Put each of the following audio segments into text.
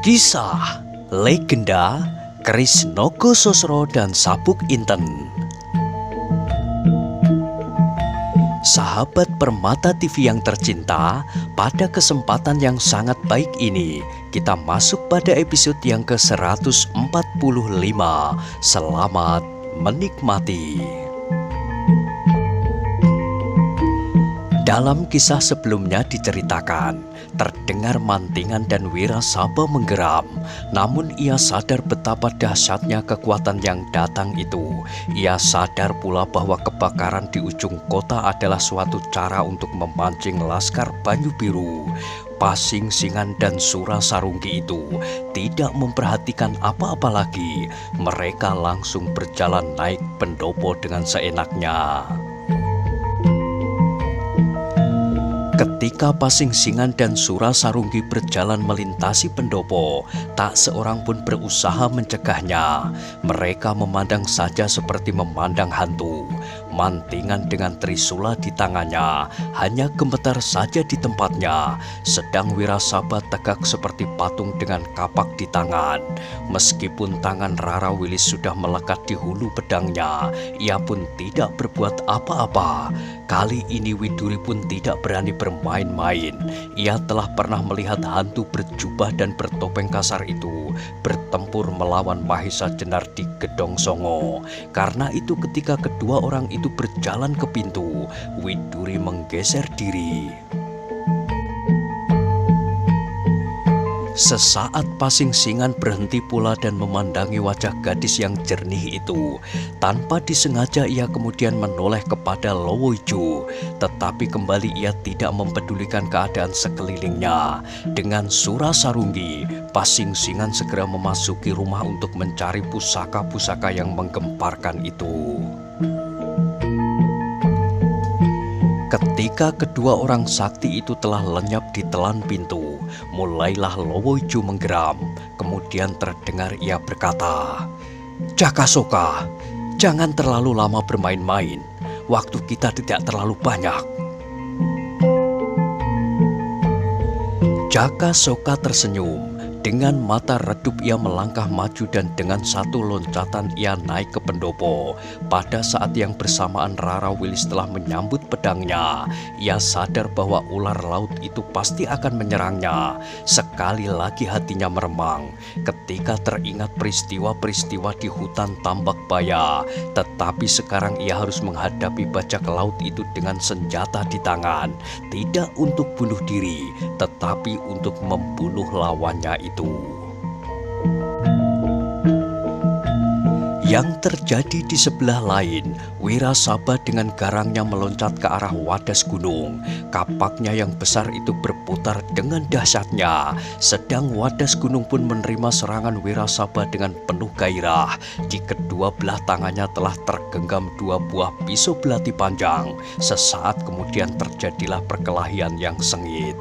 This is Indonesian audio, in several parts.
Kisah Legenda Keris Nogo Sosro dan Sabuk Inten. Sahabat Permata TV yang tercinta, pada kesempatan yang sangat baik ini kita masuk pada episode yang ke-145. Selamat menikmati. Dalam kisah sebelumnya diceritakan, terdengar Mantingan dan Wirasaba menggeram. Namun ia sadar betapa dahsyatnya kekuatan yang datang itu. Ia sadar pula bahwa kebakaran di ujung kota adalah suatu cara untuk memancing laskar Banyu Biru. Pasing Singan dan Sura Sarunggi itu tidak memperhatikan apa-apa lagi. Mereka langsung berjalan naik pendopo dengan seenaknya. Ketika Pasing Singan dan Sura Sarunggi berjalan melintasi pendopo, tak seorang pun berusaha mencegahnya. Mereka memandang saja seperti memandang hantu. Mantingan dengan trisula di tangannya hanya gemetar saja di tempatnya, sedang Wirasaba tegak seperti patung dengan kapak di tangan. Meskipun tangan Rara Wilis sudah melekat di hulu pedangnya, ia pun tidak berbuat apa-apa. Kali ini Widuri pun tidak berani bermain-main. Ia telah pernah melihat hantu berjubah dan bertopeng kasar itu bertempur melawan Mahesa Jenar di Gedong Songo. Karena itu ketika kedua orang itu berjalan ke pintu, Widuri menggeser diri. Sesaat Pasing Singan berhenti pula dan memandangi wajah gadis yang jernih itu. Tanpa disengaja ia kemudian menoleh kepada Lowoijo, tetapi kembali ia tidak mempedulikan keadaan sekelilingnya. Dengan Sura Sarunggi, Pasing Singan segera memasuki rumah untuk mencari pusaka-pusaka yang menggemparkan itu. Ketika kedua orang sakti itu telah lenyap di telan pintu, mulailah Lowoijo menggeram. Kemudian terdengar ia berkata, "Jakasoka, jangan terlalu lama bermain-main. Waktu kita tidak terlalu banyak." Jakasoka tersenyum. Dengan mata redup ia melangkah maju dan dengan satu loncatan ia naik ke pendopo. Pada saat yang bersamaan Rara Wilis telah menyambut pedangnya. Ia sadar bahwa ular laut itu pasti akan menyerangnya. Sekali lagi hatinya meremang ketika teringat peristiwa-peristiwa di hutan Tambak Baya. Tetapi sekarang ia harus menghadapi bajak laut itu dengan senjata di tangan. Tidak untuk bunuh diri, tetapi untuk membunuh lawannya itu. Yang terjadi di sebelah lain, Wirasaba dengan garangnya meloncat ke arah wadas gunung. Kapaknya yang besar itu berputar dengan dahsyatnya. Sedang wadas gunung pun menerima serangan Wirasaba dengan penuh gairah. Di kedua belah tangannya telah tergenggam dua buah pisau belati panjang. Sesaat kemudian terjadilah perkelahian yang sengit.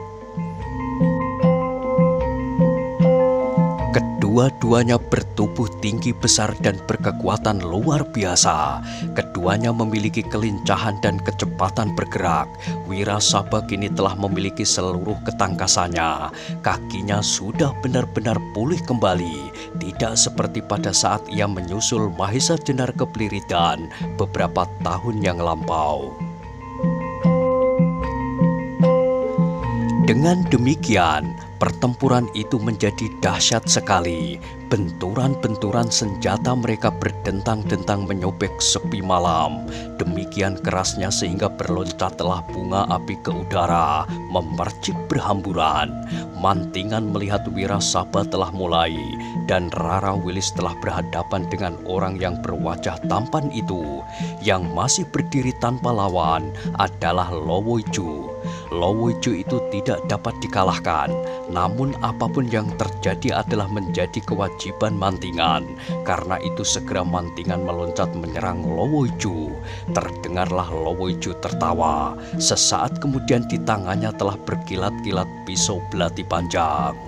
Kedua-duanya bertubuh tinggi besar dan berkekuatan luar biasa. Keduanya memiliki kelincahan dan kecepatan bergerak. Wirasaba kini telah memiliki seluruh ketangkasannya. Kakinya sudah benar-benar pulih kembali. Tidak seperti pada saat ia menyusul Mahesa Jenar ke Pliridan beberapa tahun yang lampau. Dengan demikian, pertempuran itu menjadi dahsyat sekali. Benturan-benturan senjata mereka berdentang-dentang menyobek sepi malam. Demikian kerasnya sehingga berloncatlah bunga api ke udara, memercik berhamburan. Mantingan melihat Wirasaba telah mulai, dan Rara Wilis telah berhadapan dengan orang yang berwajah tampan itu. Yang masih berdiri tanpa lawan adalah Lowoijo. Lowoijo itu tidak dapat dikalahkan. Namun apapun yang terjadi adalah menjadi kewajiban Mantingan. Karena itu segera Mantingan meloncat menyerang Lowoijo. Terdengarlah Lowoijo tertawa. Sesaat kemudian di tangannya telah berkilat-kilat pisau belati panjang.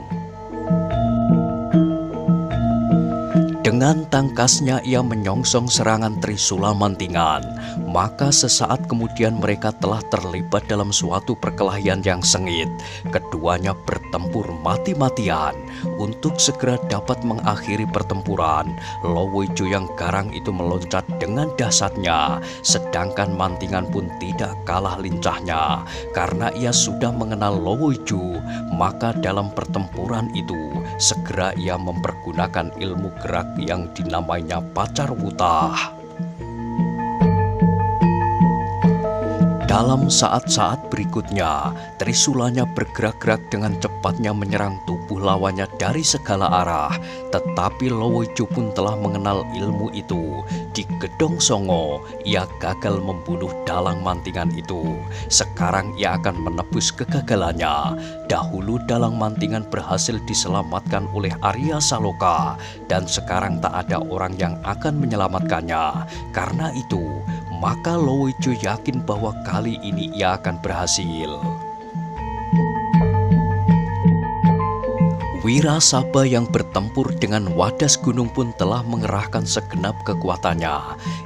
Dengan tangkasnya ia menyongsong serangan Trisula Mantingan. Maka sesaat kemudian mereka telah terlibat dalam suatu perkelahian yang sengit. Keduanya bertempur mati-matian. Untuk segera dapat mengakhiri pertempuran, Lowoijo yang garang itu meloncat dengan dahsyatnya, sedangkan Mantingan pun tidak kalah lincahnya. Karena ia sudah mengenal Lowoijo, maka dalam pertempuran itu segera ia mempergunakan ilmu gerak yang dinamainya pacar wutah. Dalam saat-saat berikutnya, Trisulanya bergerak-gerak dengan cepatnya menyerang tubuh lawannya dari segala arah. Tetapi Lowoijo pun telah mengenal ilmu itu. Di Gedong Songo, ia gagal membunuh dalang Mantingan itu. Sekarang ia akan menebus kegagalannya. Dahulu dalang Mantingan berhasil diselamatkan oleh Arya Saloka, dan sekarang tak ada orang yang akan menyelamatkannya. Karena itu, maka Lowoijo yakin bahwa kali ini ia akan berhasil. Wirasaba yang bertempur dengan Wadas Gunung pun telah mengerahkan segenap kekuatannya.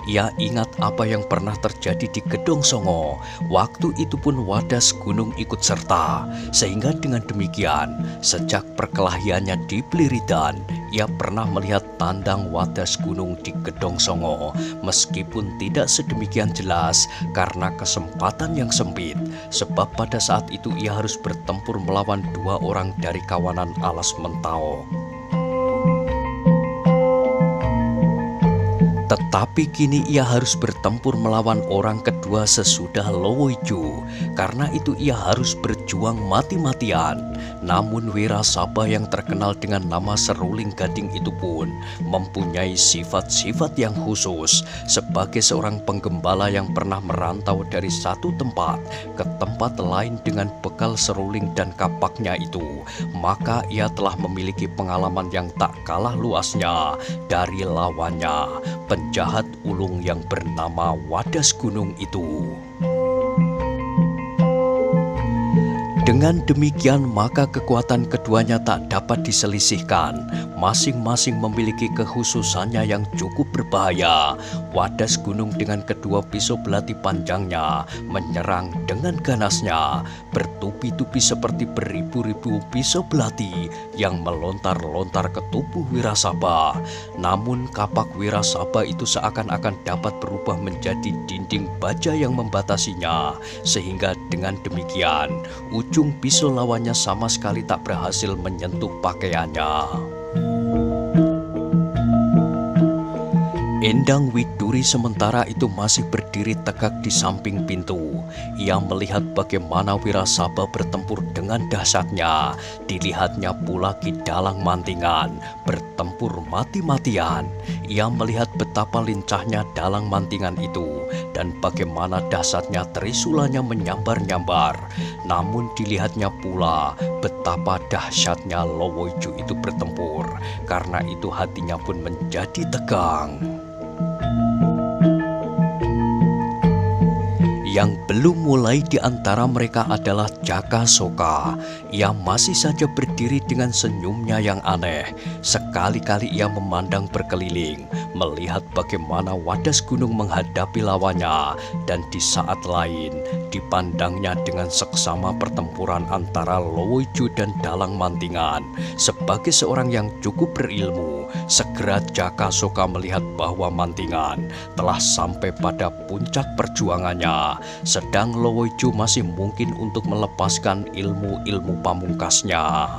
Ia ingat apa yang pernah terjadi di Gedong Songo. Waktu itu pun Wadas Gunung ikut serta. Sehingga dengan demikian, sejak perkelahiannya di Bliridan, ia pernah melihat tandang Wadas Gunung di Gedong Songo. Meskipun tidak sedemikian jelas karena kesempatan yang sempit. Sebab pada saat itu ia harus bertempur melawan dua orang dari kawanan Alas Mentao. Tetapi kini ia harus bertempur melawan orang kedua sesudah Lowoijo. Karena itu ia harus berjuang mati-matian. Namun Wirasaba yang terkenal dengan nama Seruling Gading itu pun mempunyai sifat-sifat yang khusus. Sebagai seorang penggembala yang pernah merantau dari satu tempat ke tempat lain dengan bekal seruling dan kapaknya itu, maka ia telah memiliki pengalaman yang tak kalah luasnya dari lawannya, penjahat ulung yang bernama Wadas Gunung itu. Dengan demikian maka kekuatan keduanya tak dapat diselisihkan. Masing-masing memiliki kekhususannya yang cukup berbahaya. Wadas Gunung dengan kedua pisau belati panjangnya menyerang dengan ganasnya, bertubi-tubi seperti beribu-ribu pisau belati yang melontar-lontar ke tubuh Wirasaba. Namun kapak Wirasaba itu seakan-akan dapat berubah menjadi dinding baja yang membatasinya. Sehingga dengan demikian ujung pisau lawannya sama sekali tak berhasil menyentuh pakaiannya. Endang Widuri sementara itu masih berdiri tegak di samping pintu. Ia melihat bagaimana Wirasaba bertempur dengan dahsyatnya. Dilihatnya pula Ki Dalang Mantingan bertempur mati-matian. Ia melihat betapa lincahnya Dalang Mantingan itu dan bagaimana dahsyatnya Trisulanya menyambar-nyambar. Namun dilihatnya pula betapa dahsyatnya Lowoijo itu bertempur. Karena itu hatinya pun menjadi tegang. Yang belum mulai di antara mereka adalah Jaka Soka. Ia masih saja berdiri dengan senyumnya yang aneh. Sekali-kali ia memandang berkeliling, melihat bagaimana Wadas Gunung menghadapi lawannya. Dan di saat lain, dipandangnya dengan seksama pertempuran antara Lowoijo dan Dalang Mantingan. Sebagai seorang yang cukup berilmu, segera Jaka Soka melihat bahwa Mantingan telah sampai pada puncak perjuangannya. Sedang Lowoijo masih mungkin untuk melepaskan ilmu-ilmu pamungkasnya.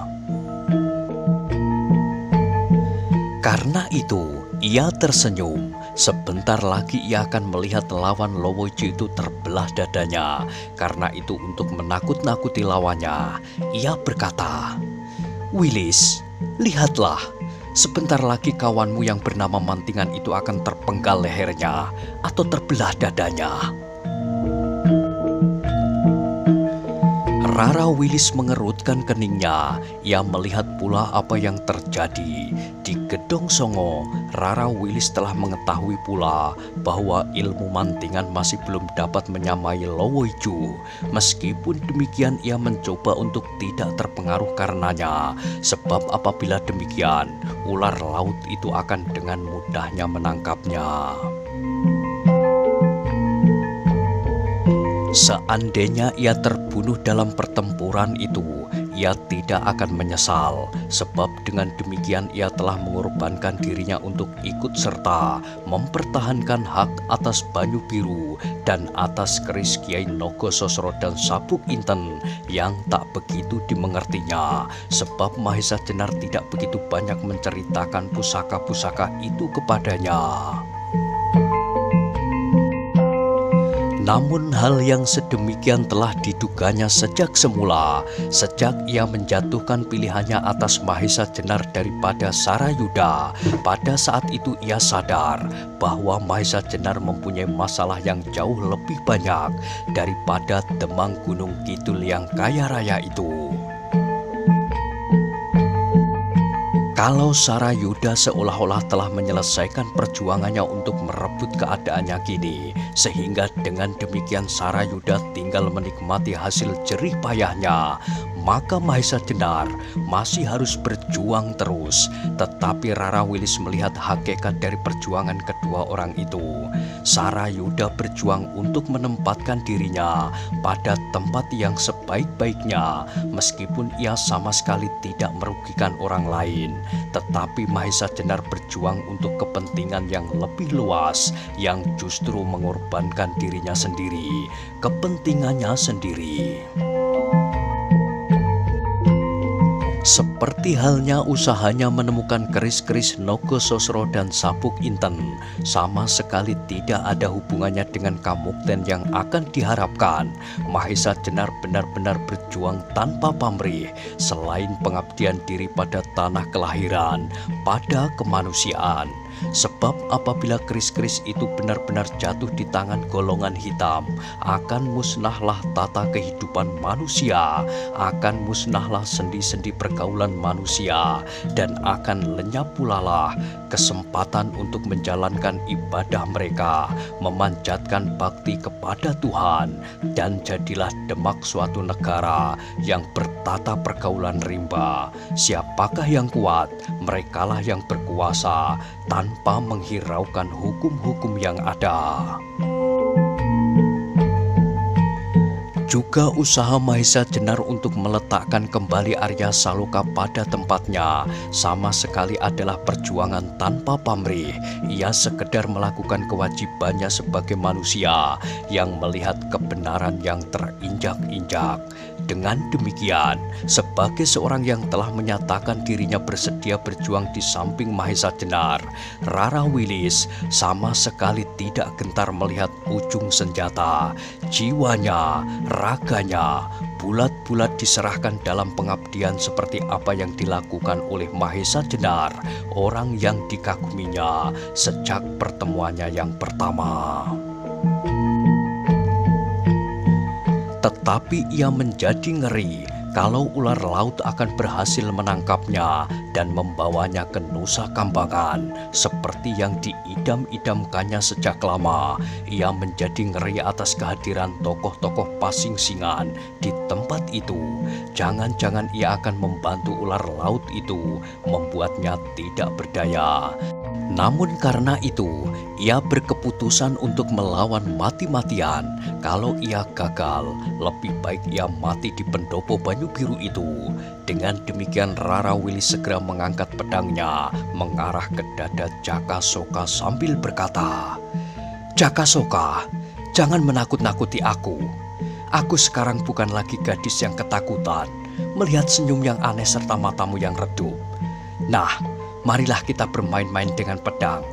Karena itu, ia tersenyum. Sebentar lagi ia akan melihat lawan Lowoijo itu terbelah dadanya. Karena itu untuk menakut-nakuti lawannya, ia berkata, "Wilis, lihatlah. Sebentar lagi kawanmu yang bernama Mantingan itu akan terpenggal lehernya atau terbelah dadanya." Rara Wilis mengerutkan keningnya. Ia melihat pula apa yang terjadi. Di Gedong Songo, Rara Wilis telah mengetahui pula bahwa ilmu Mantingan masih belum dapat menyamai Lowoijo. Meskipun demikian ia mencoba untuk tidak terpengaruh karenanya. Sebab apabila demikian, ular laut itu akan dengan mudahnya menangkapnya. Seandainya ia terbunuh dalam pertempuran itu, ia tidak akan menyesal, sebab dengan demikian ia telah mengorbankan dirinya untuk ikut serta mempertahankan hak atas Banyu Biru dan atas keris Kiai Nogososro dan Sabuk Inten yang tak begitu dimengertinya, sebab Mahesa Jenar tidak begitu banyak menceritakan pusaka-pusaka itu kepadanya. Namun hal yang sedemikian telah diduganya sejak semula, sejak ia menjatuhkan pilihannya atas Mahesa Jenar daripada Sarayuda. Pada saat itu ia sadar bahwa Mahesa Jenar mempunyai masalah yang jauh lebih banyak daripada Demang Gunung Kidul yang kaya raya itu. Kalau Sarayuda seolah-olah telah menyelesaikan perjuangannya untuk merebut keadaannya kini, sehingga dengan demikian Sarayuda tinggal menikmati hasil jerih payahnya, maka Mahesa Jenar masih harus berjuang terus. Tetapi Rara Wilis melihat hakikat dari perjuangan kedua orang itu. Sarayuda berjuang untuk menempatkan dirinya pada tempat yang sebaik-baiknya, meskipun ia sama sekali tidak merugikan orang lain. Tetapi Mahesa Jenar berjuang untuk kepentingan yang lebih luas, yang justru mengorbankan dirinya sendiri, kepentingannya sendiri. Seperti halnya usahanya menemukan keris-keris Nogososro dan Sabuk Inten, sama sekali tidak ada hubungannya dengan kamukten yang akan diharapkan. Mahesa Jenar benar-benar berjuang tanpa pamrih, selain pengabdian diri pada tanah kelahiran, pada kemanusiaan. Sebab apabila keris-keris itu benar-benar jatuh di tangan golongan hitam, akan musnahlah tata kehidupan manusia, akan musnahlah sendi-sendi pergaulan manusia, dan akan lenyap pulalah kesempatan untuk menjalankan ibadah mereka, memanjatkan bakti kepada Tuhan, dan jadilah Demak suatu negara yang bertata pergaulan rimba. Siapakah yang kuat? Merekalah yang berkuasa, tanpa menghiraukan hukum-hukum yang ada. Juga usaha Mahesa Jenar untuk meletakkan kembali Arya Saloka pada tempatnya sama sekali adalah perjuangan tanpa pamrih. Ia sekedar melakukan kewajibannya sebagai manusia yang melihat kebenaran yang terinjak-injak. Dengan demikian, sebagai seorang yang telah menyatakan dirinya bersedia berjuang di samping Mahesa Jenar, Rara Wilis sama sekali tidak gentar melihat ujung senjata. Jiwanya, raganya, bulat-bulat diserahkan dalam pengabdian seperti apa yang dilakukan oleh Mahesa Jenar, orang yang dikaguminya sejak pertemuannya yang pertama. Tetapi ia menjadi ngeri kalau ular laut akan berhasil menangkapnya dan membawanya ke Nusa Kambangan seperti yang diidam-idamkannya sejak lama. Ia menjadi ngeri atas kehadiran tokoh-tokoh Pasingsingan di tempat itu. Jangan-jangan ia akan membantu ular laut itu, membuatnya tidak berdaya. Namun karena itu, ia berkeputusan untuk melawan mati-matian. Kalau ia gagal, lebih baik ia mati di pendopo Banyu Biru itu. Dengan demikian Rara Wilis segera mengangkat pedangnya, mengarah ke dada Jakasoka sambil berkata, "Jakasoka, jangan menakut-nakuti aku. Aku sekarang bukan lagi gadis yang ketakutan melihat senyum yang aneh serta matamu yang redup. Nah, marilah kita bermain-main dengan pedang,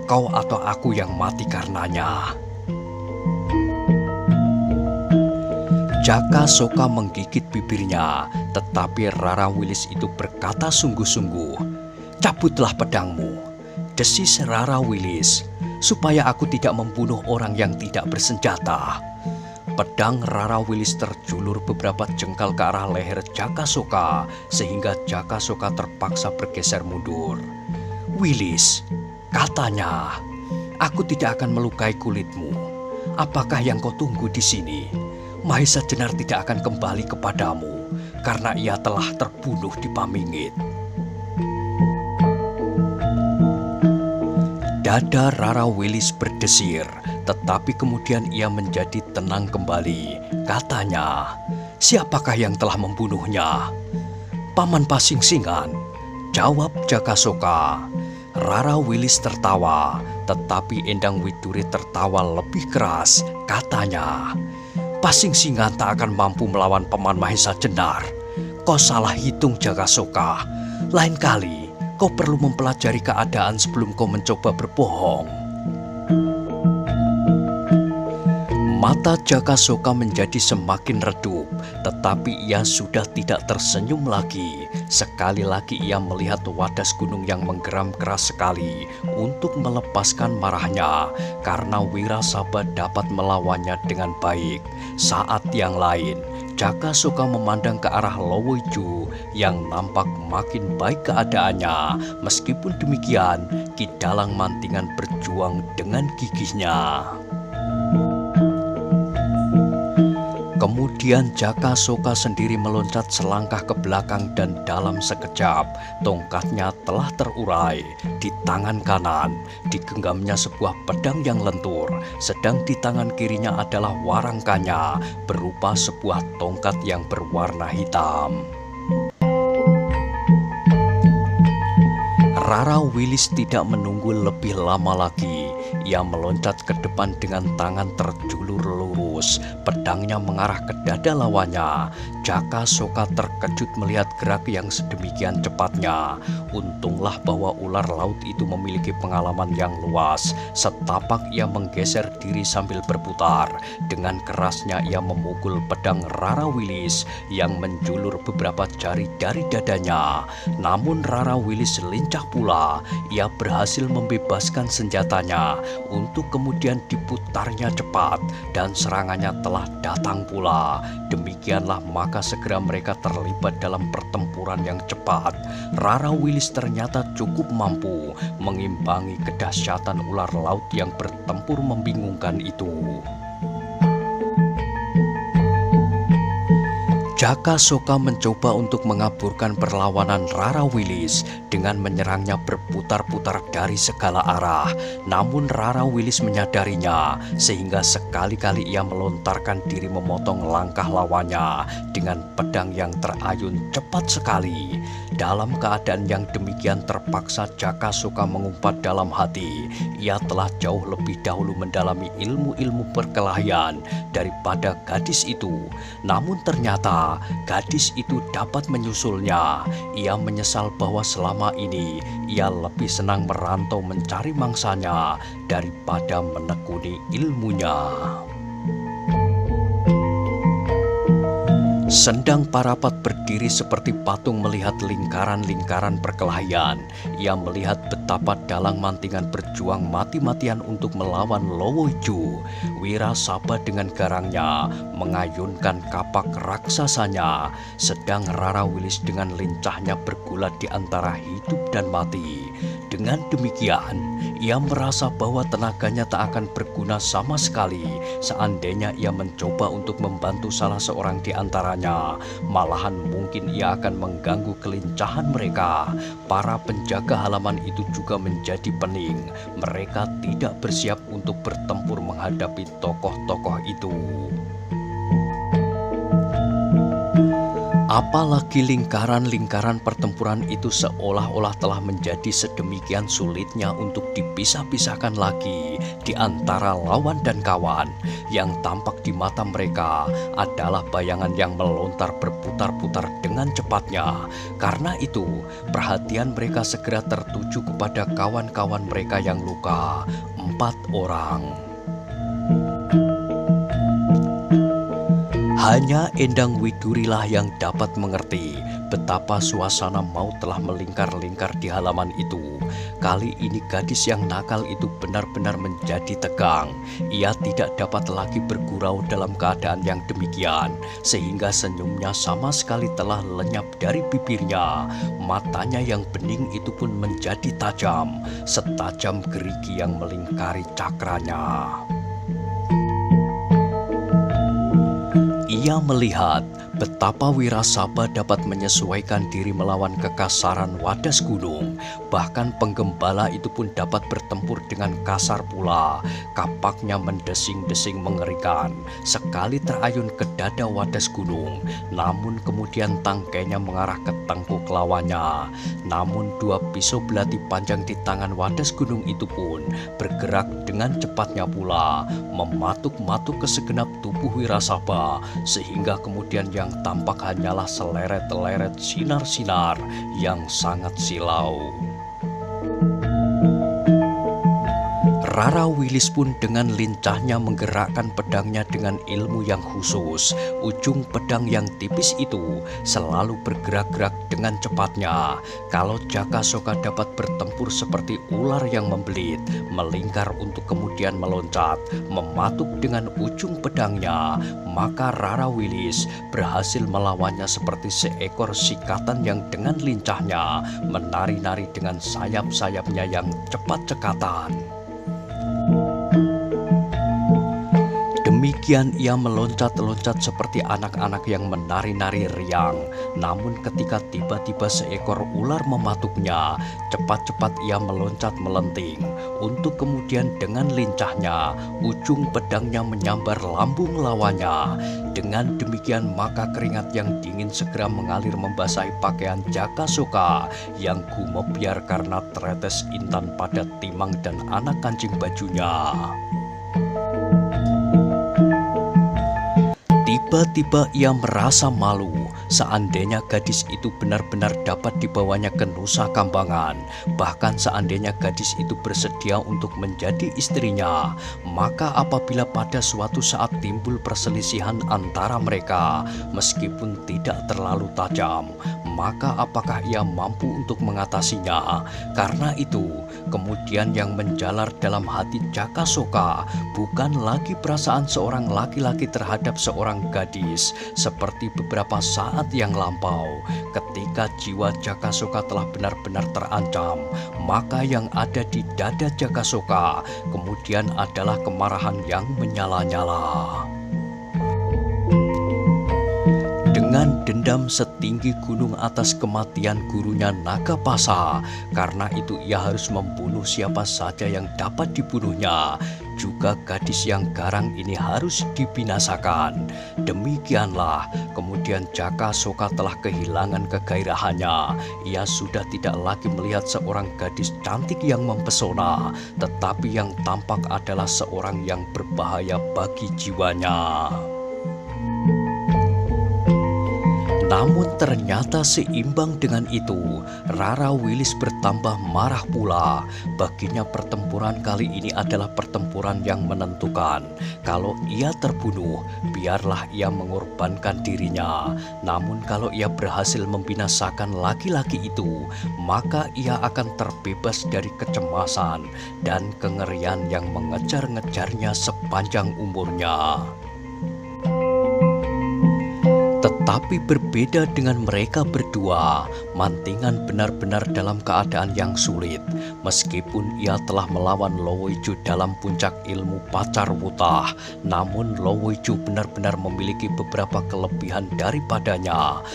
kau atau aku yang mati karenanya." Jakasoka menggigit bibirnya, tetapi Rara Wilis itu berkata sungguh-sungguh, "Cabutlah pedangmu," desis Rara Wilis, "supaya aku tidak membunuh orang yang tidak bersenjata." Pedang Rara Wilis terjulur beberapa jengkal ke arah leher Jakasoka, sehingga Jakasoka terpaksa bergeser mundur. "Wilis," katanya, "aku tidak akan melukai kulitmu. Apakah yang kau tunggu di sini? Mahesa Jenar tidak akan kembali kepadamu, karena ia telah terbunuh di Pamingit." Dada Rara Wilis berdesir, tetapi kemudian ia menjadi tenang kembali. Katanya, "Siapakah yang telah membunuhnya?" "Paman Pasingsingan," jawab Jakasoka. Rara Wilis tertawa, tetapi Endang Widuri tertawa lebih keras. Katanya, "Pasingsingan tak akan mampu melawan Paman Mahesa Jenar. Kau salah hitung, Jakasoka. Lain kali kau perlu mempelajari keadaan sebelum kau mencoba berbohong." Mata Jakasoka menjadi semakin redup, tetapi ia sudah tidak tersenyum lagi. Sekali lagi ia melihat Wadas Gunung yang menggeram keras sekali untuk melepaskan marahnya, karena Wirasaba dapat melawannya dengan baik. Saat yang lain, Jakasoka memandang ke arah Lowoiju yang nampak makin baik keadaannya. Meskipun demikian, Ki Dalang Mantingan berjuang dengan gigihnya. Kemudian Jakasoka sendiri meloncat selangkah ke belakang dan dalam sekejap tongkatnya telah terurai. Di tangan kanan digenggamnya sebuah pedang yang lentur, sedang di tangan kirinya adalah warangkanya berupa sebuah tongkat yang berwarna hitam. Rara Wilis tidak menunggu lebih lama lagi. Ia meloncat ke depan dengan tangan terjulur lurus. Pedangnya mengarah ke dada lawannya. Jakasoka terkejut melihat gerak yang sedemikian cepatnya. Untunglah bahwa ular laut itu memiliki pengalaman yang luas. Setapak ia menggeser diri sambil berputar. Dengan kerasnya ia memukul pedang Rara Wilis yang menjulur beberapa jari dari dadanya. Namun Rara Wilis lincah pula. Ia berhasil membebaskan senjatanya untuk kemudian diputarnya cepat dan serangannya telah datang pula. Demikianlah maka segera mereka terlibat dalam pertempuran yang cepat. Rara Wilis ternyata cukup mampu mengimbangi kedahsyatan ular laut yang bertempur membingungkan itu. Jakasoka mencoba untuk mengaburkan perlawanan Rara Wilis dengan menyerangnya berputar-putar dari segala arah. Namun Rara Wilis menyadarinya, sehingga sekali-kali ia melontarkan diri memotong langkah lawannya dengan pedang yang terayun cepat sekali. Dalam keadaan yang demikian terpaksa Jakasoka mengumpat dalam hati. Ia telah jauh lebih dahulu mendalami ilmu-ilmu perkelahian daripada gadis itu. Namun ternyata gadis itu dapat menyusulnya. Ia menyesal bahwa selama ini ia lebih senang merantau mencari mangsanya daripada menekuni ilmunya. Sendang Parapat berdiri seperti patung melihat lingkaran-lingkaran perkelahian. Ia melihat betapa Dalang Mantingan berjuang mati-matian untuk melawan Lowoiju. Wirasaba dengan garangnya mengayunkan kapak raksasanya, sedang Rara Wilis dengan lincahnya bergulat di antara hidup dan mati. Dengan demikian, ia merasa bahwa tenaganya tak akan berguna sama sekali seandainya ia mencoba untuk membantu salah seorang di antaranya. Malahan mungkin ia akan mengganggu kelincahan mereka. Para penjaga halaman itu juga menjadi pening. Mereka tidak bersiap untuk bertempur menghadapi tokoh-tokoh itu. Apalagi lingkaran-lingkaran pertempuran itu seolah-olah telah menjadi sedemikian sulitnya untuk dipisah-pisahkan lagi di antara lawan dan kawan. Yang tampak di mata mereka adalah bayangan yang melontar berputar-putar dengan cepatnya. Karena itu, perhatian mereka segera tertuju kepada kawan-kawan mereka yang luka, 4 orang. Hanya Endang Widurilah yang dapat mengerti betapa suasana maut telah melingkar-lingkar di halaman itu. Kali ini gadis yang nakal itu benar-benar menjadi tegang. Ia tidak dapat lagi bergurau dalam keadaan yang demikian, sehingga senyumnya sama sekali telah lenyap dari bibirnya. Matanya yang bening itu pun menjadi tajam, setajam gerigi yang melingkari cakranya. Ia melihat Betapa Wirasaba dapat menyesuaikan diri melawan kekasaran wadas gunung. Bahkan penggembala itu pun dapat bertempur dengan kasar pula. Kapaknya mendesing-desing mengerikan. Sekali terayun ke dada wadas gunung, namun kemudian tangkainya mengarah ke tengkuk lawannya. Namun dua pisau belati panjang di tangan wadas gunung itu pun bergerak dengan cepatnya pula, mematuk-matuk ke segenap tubuh Wirasaba, sehingga kemudian yang tampak hanyalah seleret-leret sinar-sinar yang sangat silau. Rara Wilis pun dengan lincahnya menggerakkan pedangnya dengan ilmu yang khusus. Ujung pedang yang tipis itu selalu bergerak-gerak dengan cepatnya. Kalau Jakasoka dapat bertempur seperti ular yang membelit, melingkar untuk kemudian meloncat, mematuk dengan ujung pedangnya, maka Rara Wilis berhasil melawannya seperti seekor sikatan yang dengan lincahnya menari-nari dengan sayap-sayapnya yang cepat cekatan. Demikian ia meloncat-loncat seperti anak-anak yang menari-nari riang. Namun ketika tiba-tiba seekor ular mematuknya, cepat-cepat ia meloncat melenting. Untuk kemudian dengan lincahnya, ujung pedangnya menyambar lambung lawannya. Dengan demikian maka keringat yang dingin segera mengalir membasahi pakaian Jakasoka yang gumebyar karena teretes intan pada timang dan anak kancing bajunya. Tiba-tiba ia merasa malu seandainya gadis itu benar-benar dapat dibawanya ke Nusa Kambangan. Bahkan seandainya gadis itu bersedia untuk menjadi istrinya, maka apabila pada suatu saat timbul perselisihan antara mereka, meskipun tidak terlalu tajam, maka apakah ia mampu untuk mengatasinya? Karena itu, kemudian yang menjalar dalam hati Jakasoka bukan lagi perasaan seorang laki-laki terhadap seorang gadis seperti beberapa saat yang lampau. Ketika jiwa Jakasoka telah benar-benar terancam, maka yang ada di dada Jakasoka kemudian adalah kemarahan yang menyala-nyala. Dengan dendam setinggi gunung atas kematian gurunya Nagapasa, karena itu ia harus membunuh siapa saja yang dapat dibunuhnya. Juga gadis yang garang ini harus dibinasakan. Demikianlah kemudian Jakasoka telah kehilangan kegairahannya. Ia sudah tidak lagi melihat seorang gadis cantik yang mempesona, tetapi yang tampak adalah seorang yang berbahaya bagi jiwanya. Namun ternyata seimbang dengan itu, Rara Wilis bertambah marah pula. Baginya pertempuran kali ini adalah pertempuran yang menentukan. Kalau ia terbunuh, biarlah ia mengorbankan dirinya. Namun kalau ia berhasil membinasakan laki-laki itu, maka ia akan terbebas dari kecemasan dan kengerian yang mengejar-ngejarnya sepanjang umurnya. Tetapi berbeda dengan mereka berdua, Mantingan benar-benar dalam keadaan yang sulit. Meskipun ia telah melawan Lowoijo dalam puncak ilmu pacar wutah, namun Lowoijo benar-benar memiliki beberapa kelebihan daripadanya.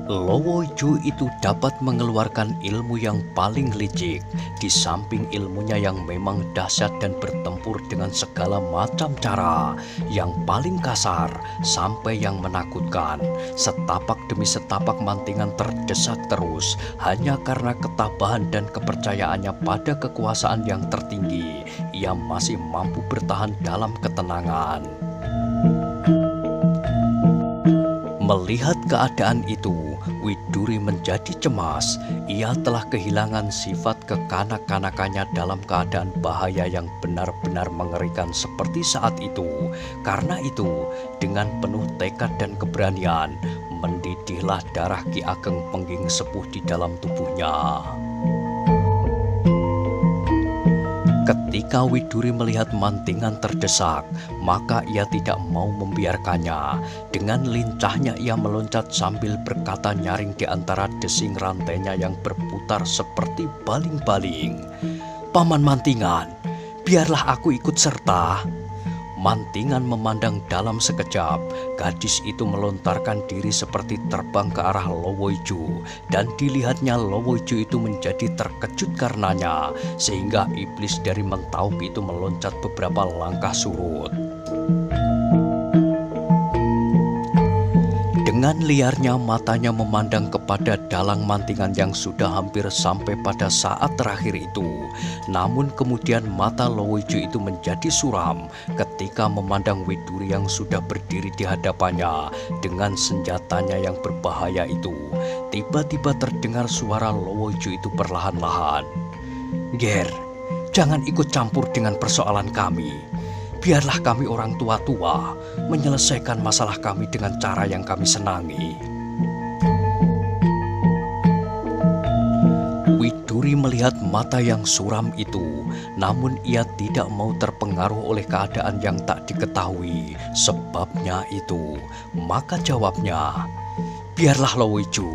Lowoijo itu dapat mengeluarkan ilmu yang paling licik, di samping ilmunya yang memang dahsyat dan bertempur dengan segala macam cara, yang paling kasar sampai yang menakutkan. Setapak demi setapak Mantingan terdesak terus, hanya karena ketabahan dan kepercayaannya pada kekuasaan yang tertinggi, ia masih mampu bertahan dalam ketenangan. Melihat keadaan itu, Widuri menjadi cemas. Ia telah kehilangan sifat kekanak-kanakannya dalam keadaan bahaya yang benar-benar mengerikan seperti saat itu. Karena itu, dengan penuh tekad dan keberanian, mendidihlah darah Ki Ageng Pengging Sepuh di dalam tubuhnya. Ketika Widuri melihat Mantingan terdesak, maka ia tidak mau membiarkannya. Dengan lincahnya ia meloncat sambil berkata nyaring di antara desing rantainya yang berputar seperti baling-baling. "Paman Mantingan, biarlah aku ikut serta." Mantingan memandang dalam sekejap. Gadis itu melontarkan diri seperti terbang ke arah Lowoiju, dan dilihatnya Lowoiju itu menjadi terkejut karenanya, sehingga iblis dari Mentauk itu meloncat beberapa langkah surut. Dengan liarnya matanya memandang kepada dalang mantingan yang sudah hampir sampai pada saat terakhir itu. Namun kemudian mata Lowoiju itu menjadi suram ketika memandang Widuri yang sudah berdiri di hadapannya dengan senjatanya yang berbahaya itu. Tiba-tiba terdengar suara Lowoiju itu perlahan-lahan. "Ger, jangan ikut campur dengan persoalan kami. Biarlah kami orang tua-tua menyelesaikan masalah kami dengan cara yang kami senangi." Widuri melihat mata yang suram itu, namun ia tidak mau terpengaruh oleh keadaan yang tak diketahui sebabnya itu. Maka jawabnya, "Biarlah Lowoiju,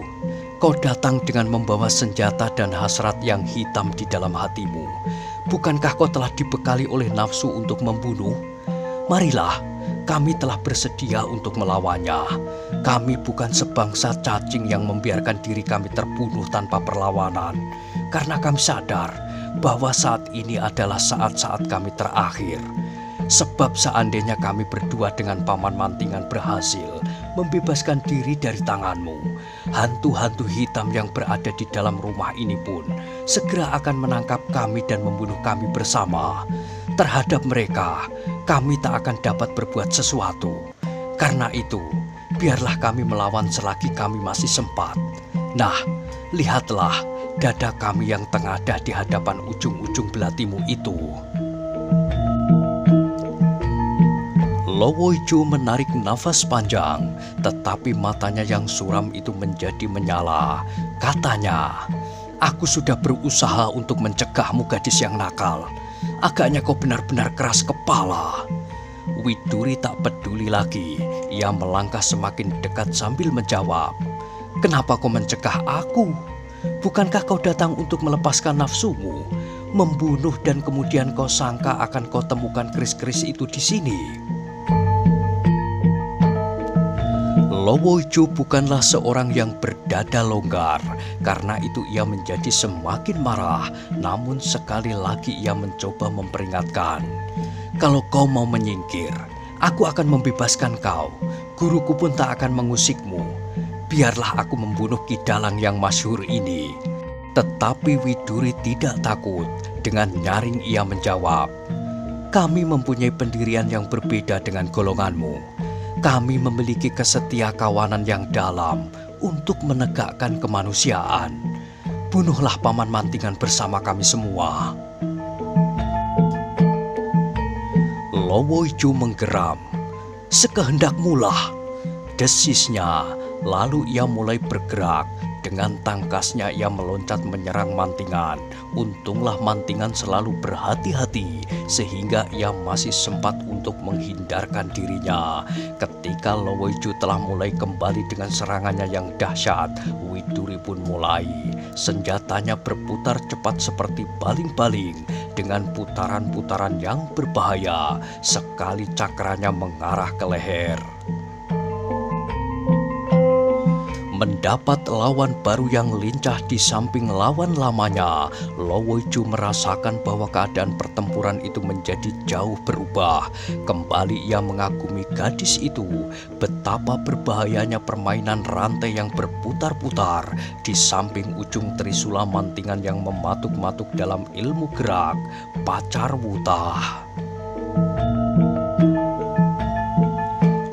kau datang dengan membawa senjata dan hasrat yang hitam di dalam hatimu. Bukankah kau telah dibekali oleh nafsu untuk membunuh? Marilah, kami telah bersedia untuk melawannya. Kami bukan sebangsa cacing yang membiarkan diri kami terbunuh tanpa perlawanan. Karena kami sadar bahwa saat ini adalah saat-saat kami terakhir. Sebab seandainya kami berdua dengan Paman Mantingan berhasil membebaskan diri dari tanganmu, hantu-hantu hitam yang berada di dalam rumah ini pun segera akan menangkap kami dan membunuh kami bersama. Terhadap mereka, kami tak akan dapat berbuat sesuatu. Karena itu, biarlah kami melawan selagi kami masih sempat. Nah, lihatlah dada kami yang tengadah di hadapan ujung-ujung belatimu itu." Lowoiju menarik nafas panjang, tetapi matanya yang suram itu menjadi menyala. Katanya, "Aku sudah berusaha untuk mencegahmu, gadis yang nakal. Agaknya kau benar-benar keras kepala." Widuri tak peduli lagi. Ia melangkah semakin dekat sambil menjawab, "Kenapa kau mencegah aku? Bukankah kau datang untuk melepaskan nafsumu, membunuh dan kemudian kau sangka akan kau temukan keris-keris itu di sini?" Lowoiju bukanlah seorang yang berdada longgar. Karena itu ia menjadi semakin marah. Namun sekali lagi ia mencoba memperingatkan, "Kalau kau mau menyingkir, aku akan membebaskan kau. Guruku pun tak akan mengusikmu. Biarlah aku membunuh Kidalang yang masyhur ini." Tetapi Widuri tidak takut. Dengan nyaring ia menjawab, "Kami mempunyai pendirian yang berbeda dengan golonganmu. Kami memiliki kesetia kawanan yang dalam untuk menegakkan kemanusiaan. Bunuhlah Paman Mantingan bersama kami semua." Lowoiju menggeram. "Sekehendakmulah," desisnya. Lalu ia mulai bergerak. Dengan tangkasnya ia meloncat menyerang Mantingan. Untunglah Mantingan selalu berhati-hati sehingga ia masih sempat untuk menghindarkan dirinya. Ketika Lowoiju telah mulai kembali dengan serangannya yang dahsyat, Widuri pun mulai. Senjatanya berputar cepat seperti baling-baling dengan putaran-putaran yang berbahaya. Sekali cakranya mengarah ke leher. Mendapat lawan baru yang lincah di samping lawan lamanya, Lowoiju merasakan bahwa keadaan pertempuran itu menjadi jauh berubah. Kembali ia mengagumi gadis itu, betapa berbahayanya permainan rantai yang berputar-putar di samping ujung trisula mantingan yang mematuk-matuk dalam ilmu gerak, pacar wutah.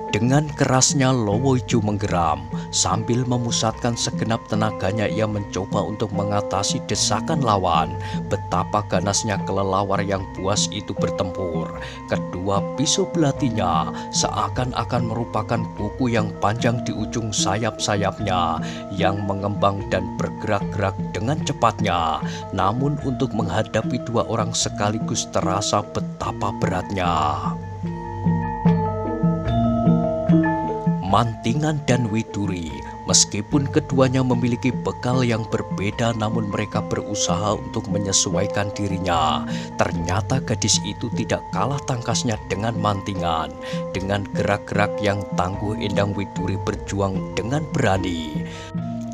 Dengan kerasnya Lowoiju menggeram. Sambil memusatkan segenap tenaganya ia mencoba untuk mengatasi desakan lawan. Betapa ganasnya kelelawar yang buas itu bertempur. Kedua pisau belatinya seakan-akan merupakan kuku yang panjang di ujung sayap-sayapnya yang mengembang dan bergerak-gerak dengan cepatnya. Namun untuk menghadapi dua orang sekaligus terasa betapa beratnya. Mantingan dan Widuri, meskipun keduanya memiliki bekal yang berbeda, namun mereka berusaha untuk menyesuaikan dirinya. Ternyata gadis itu tidak kalah tangkasnya dengan Mantingan. Dengan gerak-gerak yang tangguh, Endang Widuri berjuang dengan berani.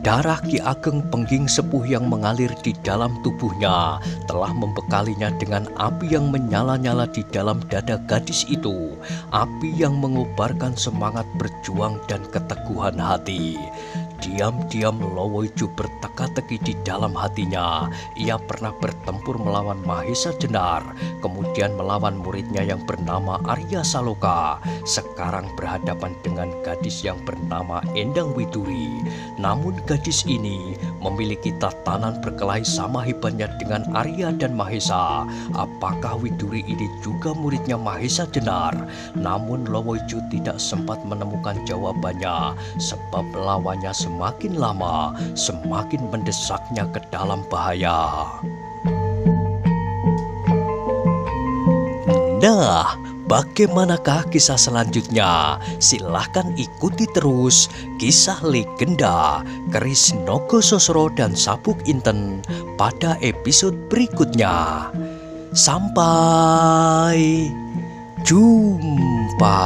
Darah Ki Ageng Pengging Sepuh yang mengalir di dalam tubuhnya telah membekalinya dengan api yang menyala-nyala di dalam dada gadis itu. Api yang mengobarkan semangat berjuang dan keteguhan hati. Diam-diam Lowoijo berteka-teki di dalam hatinya. Ia pernah bertempur melawan Mahesa Jenar, kemudian melawan muridnya yang bernama Arya Saloka. Sekarang berhadapan dengan gadis yang bernama Endang Widuri. Namun gadis ini memiliki tatanan berkelahi sama hebatnya dengan Arya dan Mahesa. Apakah Widuri ini juga muridnya Mahesa Jenar? Namun Lowoijo tidak sempat menemukan jawabannya, sebab lawannya semakin lama semakin mendesaknya ke dalam bahaya. Nah, bagaimanakah kisah selanjutnya? Silahkan ikuti terus kisah legenda Keris Nogososro dan Sabuk Inten pada episode berikutnya. Sampai jumpa.